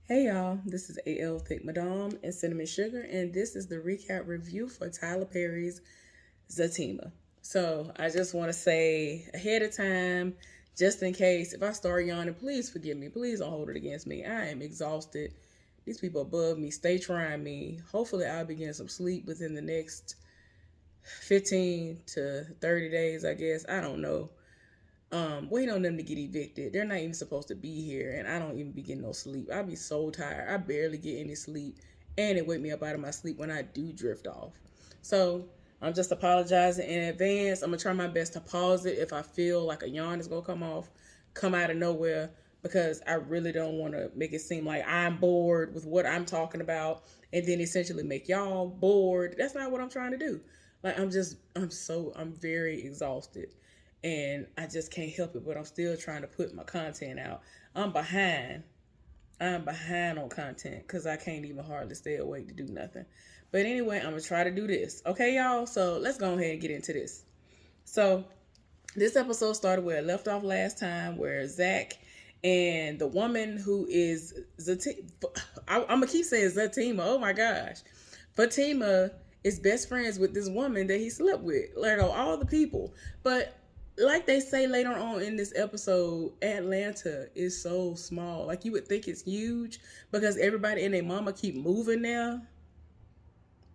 Hey y'all, this is AL Thick Madame and Cinnamon Sugar, and this is the recap review for Tyler Perry's Zatima. So I just want to say ahead of time, just in case, if I start yawning, please forgive me. Please don't hold it against me. I am exhausted. These people above me, stay trying me. Hopefully, I'll be getting some sleep within the next 15 to 30 days, I guess. I don't know. Waiting on them to get evicted. They're not even supposed to be here, and I don't even be getting no sleep. I be so tired. I barely get any sleep, and it wake me up out of my sleep when I do drift off. So I'm just apologizing in advance. I'm gonna try my best to pause it if I feel like a yawn is gonna come out of nowhere, because I really don't want to make it seem like I'm bored with what I'm talking about, and then essentially make y'all bored. That's not what I'm trying to do. Like I'm very exhausted and I just can't help it. But I'm still trying to put my content out. I'm behind. I'm behind on content because I can't even hardly stay awake to do nothing. But anyway, I'm gonna try to do this. Okay, y'all. So let's go ahead and get into this. So this episode started where it left off last time, where Zach and the woman who is Zatima, I'm gonna keep saying Zatima. Oh my gosh, Fatima is best friends with this woman that he slept with. Like all the people, but like they say later on in this episode, Atlanta is so small. Like you would think it's huge because everybody and their mama keep moving there.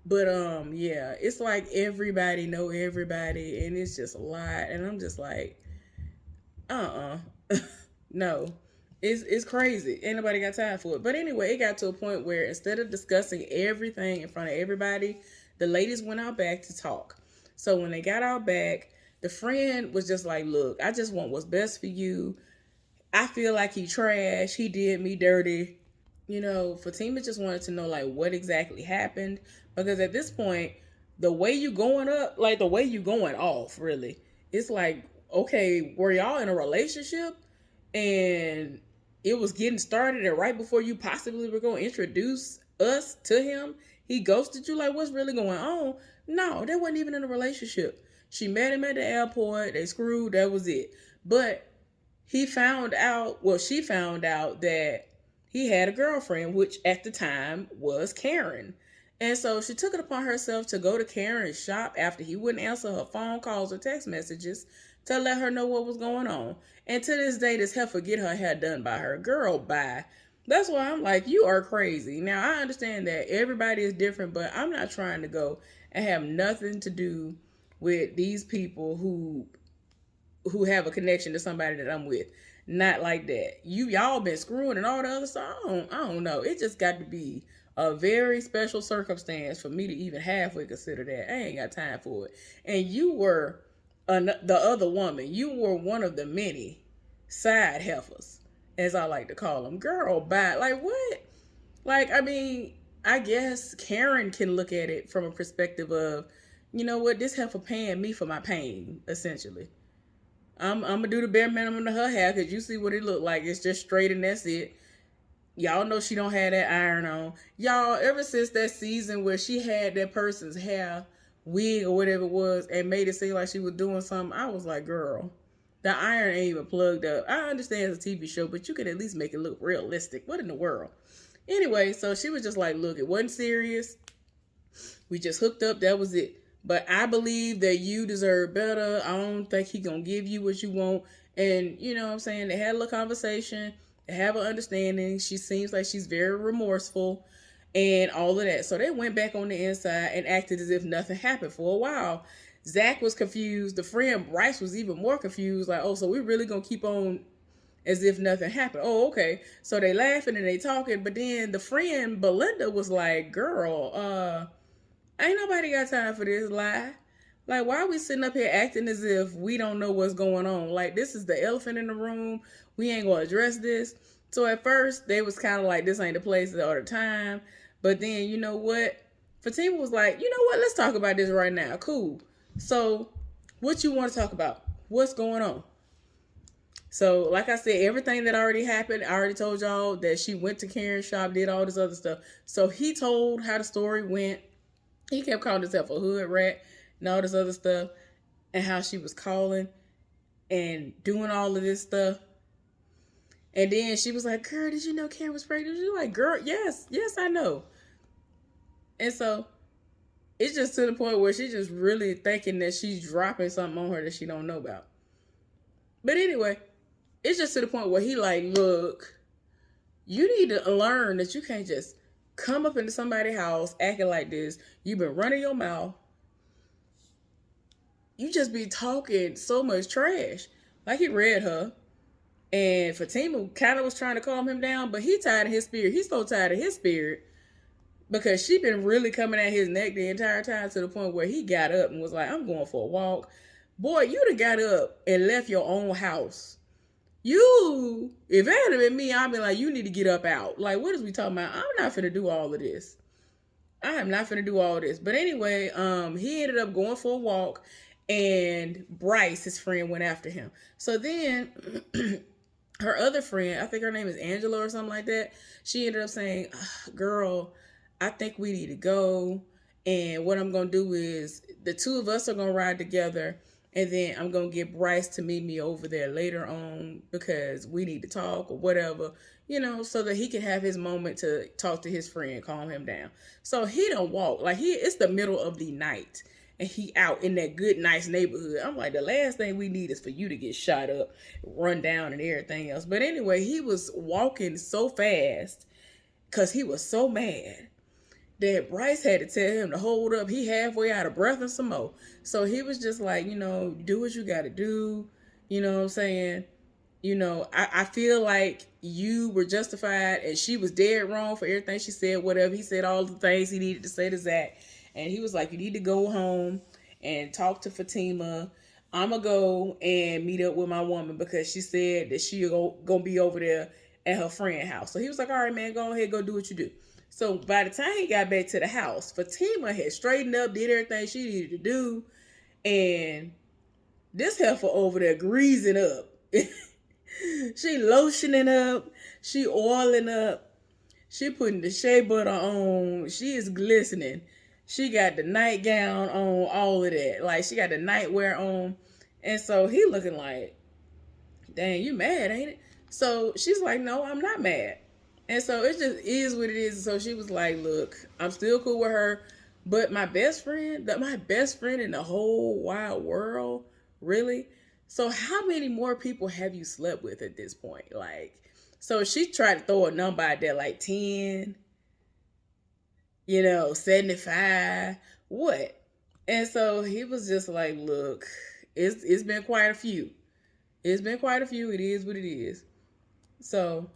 But yeah, it's like everybody know everybody and it's just a lot. And I'm just like, no. It's crazy. Ain't nobody got time for it. But anyway, it got to a point where instead of discussing everything in front of everybody, the ladies went out back to talk. So when they got out back, the friend was just like, look, I just want what's best for you. I feel like he trash. He did me dirty. Fatima just wanted to know like what exactly happened. Because at this point, the way you going up, like the way you going off, really, it's like, okay, were y'all in a relationship? And it was getting started, and right before you possibly were going to introduce us to him, he ghosted you. Like, what's really going on? No, they wasn't even in a relationship. She met him at the airport. They screwed. That was it. But she found out that he had a girlfriend, which at the time was Karen. And so she took it upon herself to go to Karen's shop after he wouldn't answer her phone calls or text messages to let her know what was going on. And to this day, this heifer get her hair done by her. Girl, bye. That's why I'm like, you are crazy. Now, I understand that everybody is different, but I'm not trying to go and have nothing to do with these people who have a connection to somebody that I'm with. Not like that. Y'all been screwing and all the other stuff. I don't know. It just got to be a very special circumstance for me to even halfway consider that. I ain't got time for it. And you were the other woman. You were one of the many side heifers, as I like to call them. Girl, bye. Like what? Like, I mean, I guess Karen can look at it from a perspective of, you know what, this heifer paying me for my pain, essentially. I'm gonna do the bare minimum to her hair because you see what it look like. It's just straight and that's it. Y'all know she don't have that iron on. Y'all, ever since that season where she had that person's hair wig or whatever it was and made it seem like she was doing something, I was like, girl, the iron ain't even plugged up. I understand it's a TV show, but you could at least make it look realistic. What in the world? Anyway, so she was just like, look, it wasn't serious. We just hooked up. That was it. But I believe that you deserve better. I don't think he gonna give you what you want. And you know what I'm saying? They had a little conversation. They have an understanding. She seems like she's very remorseful and all of that. So they went back on the inside and acted as if nothing happened for a while. Zach was confused. The friend Bryce was even more confused. Like, oh, so we really gonna keep on as if nothing happened. Oh, okay. So they laughing and they talking. But then the friend Belinda was like, girl, ain't nobody got time for this lie. Like, why are we sitting up here acting as if we don't know what's going on? Like, this is the elephant in the room. We ain't gonna address this. So at first, they was kind of like, this ain't the place or the time. But then, you know what? Fatima was like, you know what? Let's talk about this right now. Cool. So, what you want to talk about? What's going on? So, like I said, everything that already happened, I already told y'all that she went to Karen's shop, did all this other stuff. So, he told how the story went. He kept calling himself a hood rat and all this other stuff, and how she was calling and doing all of this stuff. And then she was like, girl, did you know Karen was pregnant? She was like, girl, yes, I know. And so it's just to the point where she's just really thinking that she's dropping something on her that she don't know about. But anyway, it's just to the point where he like, look, you need to learn that you can't just come up into somebody's house acting like this. You've been running your mouth. You just be talking so much trash. Like he read her. And Fatima kind of was trying to calm him down, but he tired of his spirit. He's so tired of his spirit because she been really coming at his neck the entire time to the point where he got up and was like, I'm going for a walk. Boy, you done got up and left your own house. You, if it had been me, I'd be like, you need to get up out. Like, what is we talking about? I'm not finna do all of this. I am not finna do all this. But anyway, he ended up going for a walk, and Bryce, his friend, went after him. So then her other friend, I think her name is Angela or something like that, she ended up saying, girl, I think we need to go. And what I'm going to do is the two of us are going to ride together. And then I'm going to get Bryce to meet me over there later on because we need to talk or whatever, so that he can have his moment to talk to his friend, calm him down. So he don't walk. Like it's the middle of the night and he out in that good, nice neighborhood. I'm like, the last thing we need is for you to get shot up, run down and everything else. But anyway, he was walking so fast because he was so mad that Bryce had to tell him to hold up. He halfway out of breath and some more. So he was just like, do what you got to do. You know what I'm saying? I feel like you were justified and she was dead wrong for everything she said, whatever. He said all the things he needed to say to Zach. And he was like, you need to go home and talk to Fatima. I'm going to go and meet up with my woman because she said that she going to be over there at her friend's house. So he was like, all right, man, go ahead, go do what you do. So by the time he got back to the house, Fatima had straightened up, did everything she needed to do. And this heifer over there greasing up. She lotioning up. She oiling up. She putting the shea butter on. She is glistening. She got the nightgown on, all of that. Like, she got the nightwear on. And so he looking like, dang, you mad, ain't it? So she's like, no, I'm not mad. And so it just is what it is. And so she was like, look, I'm still cool with her. But my best friend in the whole wide world, really? So how many more people have you slept with at this point? Like, so she tried to throw a number out there like 10, 75, what? And so he was just like, look, it's been quite a few. It's been quite a few. It is what it is. So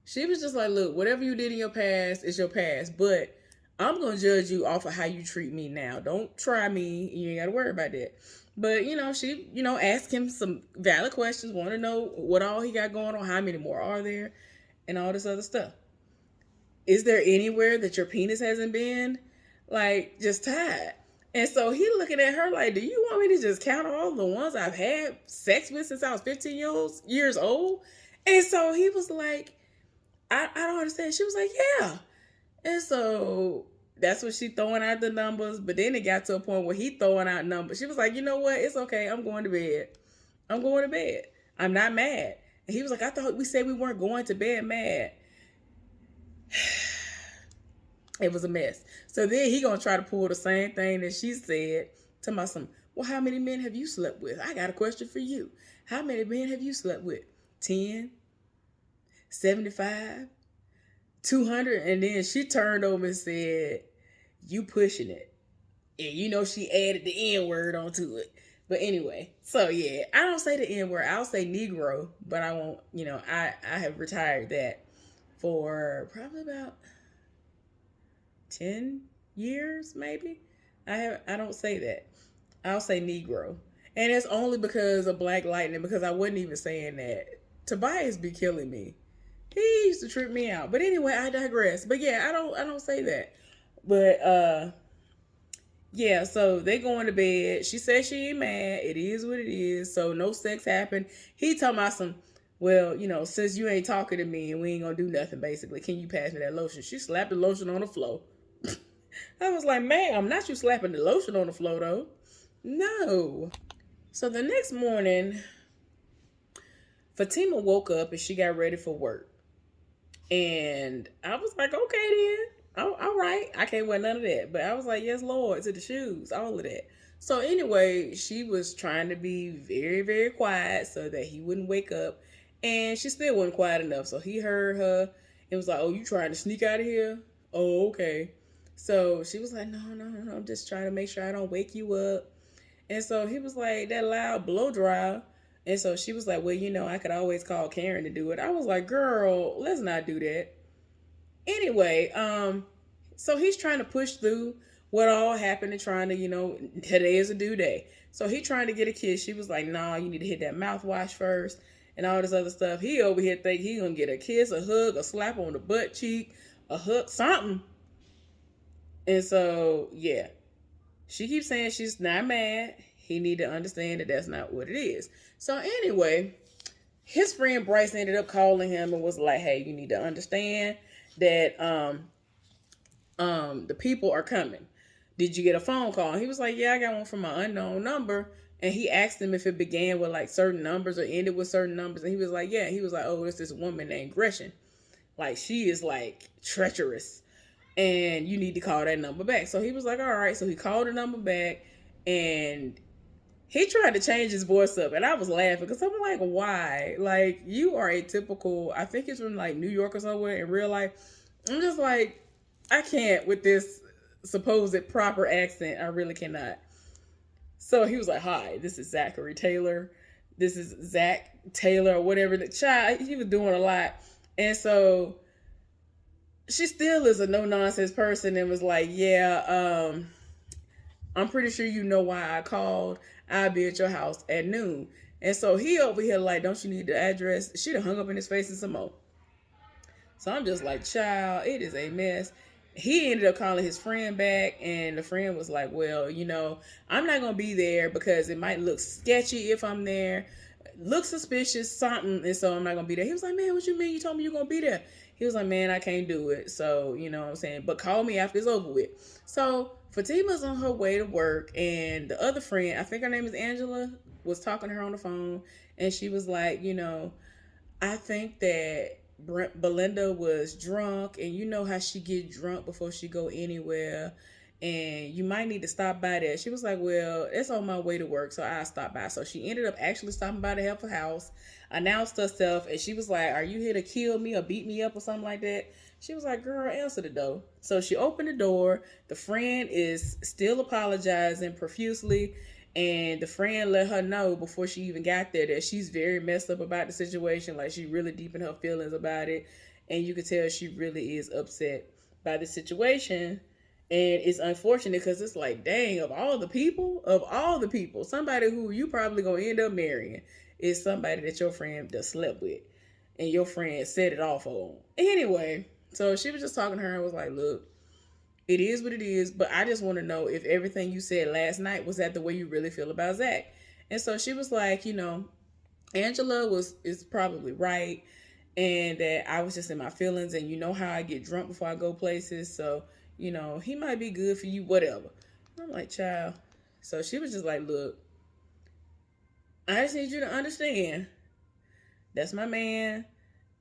she was just like, look, whatever you did in your past is your past, but I'm going to judge you off of how you treat me now. Don't try me. You ain't got to worry about that. But, she, asked him some valid questions, want to know what all he got going on, how many more are there, and all this other stuff. Is there anywhere that your penis hasn't been, like, just tied? And so he looking at her like, do you want me to just count all the ones I've had sex with since I was 15 years old? And so he was like, I don't understand. She was like, yeah. And so that's what she throwing out the numbers. But then it got to a point where he throwing out numbers. She was like, you know what? It's okay. I'm going to bed. I'm not mad. And he was like, I thought we said we weren't going to bed mad. It was a mess. So then he going to try to pull the same thing that she said to my son. Well, how many men have you slept with? I got a question for you. How many men have you slept with? 10? 75? 200? And then she turned over and said, you pushing it. And she added the N-word onto it. But anyway, so yeah, I don't say the N-word. I'll say Negro, but I won't, I have retired that for probably about 10 years, maybe. I don't say that. I'll say Negro. And it's only because of Black Lightning, because I wasn't even saying that. Tobias be killing me. He used to trip me out. But anyway, I digress. But yeah, I don't say that. But yeah, so they going to bed. She said she ain't mad. It is what it is. So no sex happened. He talking about some, well, since you ain't talking to me and we ain't gonna do nothing, basically, can you pass me that lotion? She slapped the lotion on the floor. I was like, ma'am, not you slapping the lotion on the floor, though. No. So the next morning, Fatima woke up and she got ready for work. And I was like, okay then. All right. I can't wear none of that. But I was like, yes, Lord, to the shoes, all of that. So anyway, she was trying to be very, very quiet so that he wouldn't wake up. And she still wasn't quiet enough. So he heard her and was like, oh, you trying to sneak out of here? Oh, okay. So she was like, no, no, no, no. I'm just trying to make sure I don't wake you up. And so he was like, that loud blow dry. And so she was like, well, I could always call Karen to do it. I was like, girl, let's not do that. Anyway, so he's trying to push through what all happened and trying to, today is a due day. So he trying to get a kiss. She was like, nah, you need to hit that mouthwash first and all this other stuff. He over here think he gonna get a kiss, a hug, a slap on the butt cheek, a hook, something. And so, yeah, she keeps saying she's not mad. He need to understand that that's not what it is. So anyway, his friend Bryce ended up calling him and was like, hey, you need to understand that the people are coming. Did you get a phone call? He was like, yeah, I got one from an unknown number. And he asked him if it began with like certain numbers or ended with certain numbers. And he was like, yeah. He was like, oh, it's this woman named Gresham. Like, she is like treacherous. And you need to call that number back. So he was like, all right. So he called the number back and he tried to change his voice up. And I was laughing because I'm like, why? Like, you are a typical, I think it's from like New York or somewhere in real life. I'm just like, I can't with this supposed proper accent. I really cannot. So he was like, hi, this is Zachary Taylor. This is Zach Taylor or whatever. The child, he was doing a lot. And so she still is a no-nonsense person and was like, yeah, I'm pretty sure you know why I called. I'll be at your house at noon. And so he over here like, don't you need the address? She'd have hung up in his face and some more. So I'm just like, child, it is a mess. He ended up calling his friend back, and the friend was like, well, I'm not going to be there because it might look sketchy if I'm there. Look suspicious, something, and so I'm not going to be there. He was like, man, what you mean? You told me you're going to be there. He was like, man, I can't do it. So, you know what I'm saying? But call me after it's over with. So Fatima's on her way to work, and the other friend, I think her name is Angela, was talking to her on the phone, and she was like, I think that Belinda was drunk, and you know how she get drunk before she go anywhere, and you might need to stop by there. She was like, well, it's on my way to work, so I'll stop by. So she ended up actually stopping by to help her house, announced herself, and she was like, are you here to kill me or beat me up or something like that? She was like, girl, answer the door. So she opened the door. The friend is still apologizing profusely. And the friend let her know before she even got there that she's very messed up about the situation. Like, she really deep in her feelings about it. And you could tell she really is upset by the situation. And it's unfortunate because it's like, dang, of all the people, somebody who you probably going to end up marrying is somebody that your friend just slept with. And your friend set it off on. Anyway, so she was just talking to her and was like, look, it is what it is, but I just want to know if everything you said last night, was that the way you really feel about Zach? And so she was like, Angela is probably right, and that I was just in my feelings, and you know how I get drunk before I go places, so, he might be good for you, whatever. And I'm like, child. So she was just like, look, I just need you to understand, that's my man,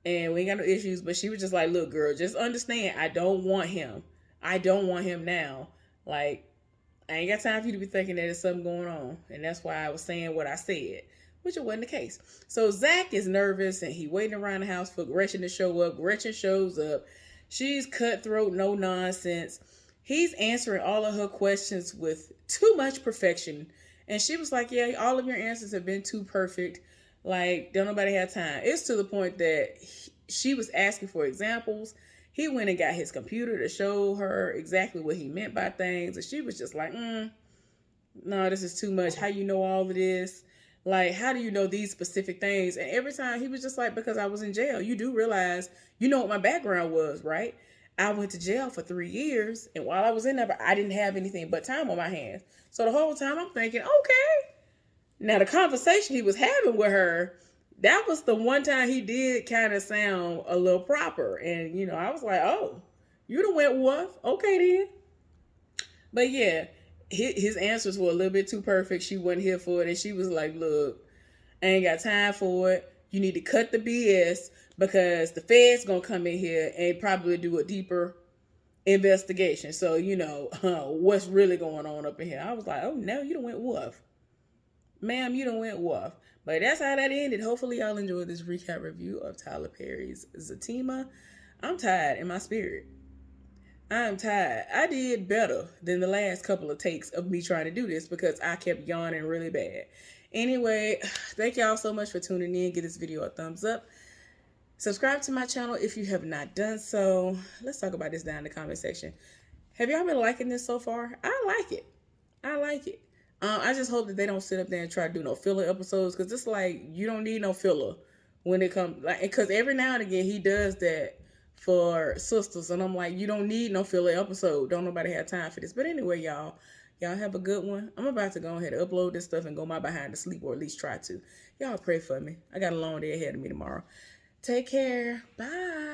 and we ain't got no issues, but she was just like, look, girl, just understand, I don't want him. I don't want him now. Like, I ain't got time for you to be thinking that there's something going on. And that's why I was saying what I said, which it wasn't the case. So Zach is nervous and he waiting around the house for Gretchen to show up. Gretchen shows up. She's cutthroat, no nonsense. He's answering all of her questions with too much perfection. And she was like, yeah, all of your answers have been too perfect. Like, don't nobody have time. It's to the point that she was asking for examples. He went and got his computer to show her exactly what he meant by things. And she was just like, no, this is too much. How you know all of this? Like, how do you know these specific things? And every time he was just like, because I was in jail. You do realize, you know what my background was, right? I went to jail for 3 years. And while I was in there, I didn't have anything but time on my hands. So the whole time I'm thinking, okay. Now the conversation he was having with her, that was the one time he did kind of sound a little proper. And, I was like, oh, you done went woof. Okay, then. But yeah, his answers were a little bit too perfect. She wasn't here for it. And she was like, look, I ain't got time for it. You need to cut the BS because the Fed's gonna come in here and probably do a deeper investigation. So what's really going on up in here. I was like, oh no, you done went woof. Ma'am, you done went woof. But that's how that ended. Hopefully y'all enjoyed this recap review of Tyler Perry's Zatima. I'm tired in my spirit. I'm tired. I did better than the last couple of takes of me trying to do this because I kept yawning really bad. Anyway, thank y'all so much for tuning in. Give this video a thumbs up. Subscribe to my channel if you have not done so. Let's talk about this down in the comment section. Have y'all been liking this so far? I like it. I like it. I just hope that they don't sit up there and try to do no filler episodes because it's like you don't need no filler when it comes. Like, because every now and again he does that for sisters, and I'm like, you don't need no filler episode. Don't nobody have time for this. But anyway, y'all have a good one. I'm about to go ahead and upload this stuff and go my behind to sleep, or at least try to. Y'all pray for me. I got a long day ahead of me tomorrow. Take care. Bye.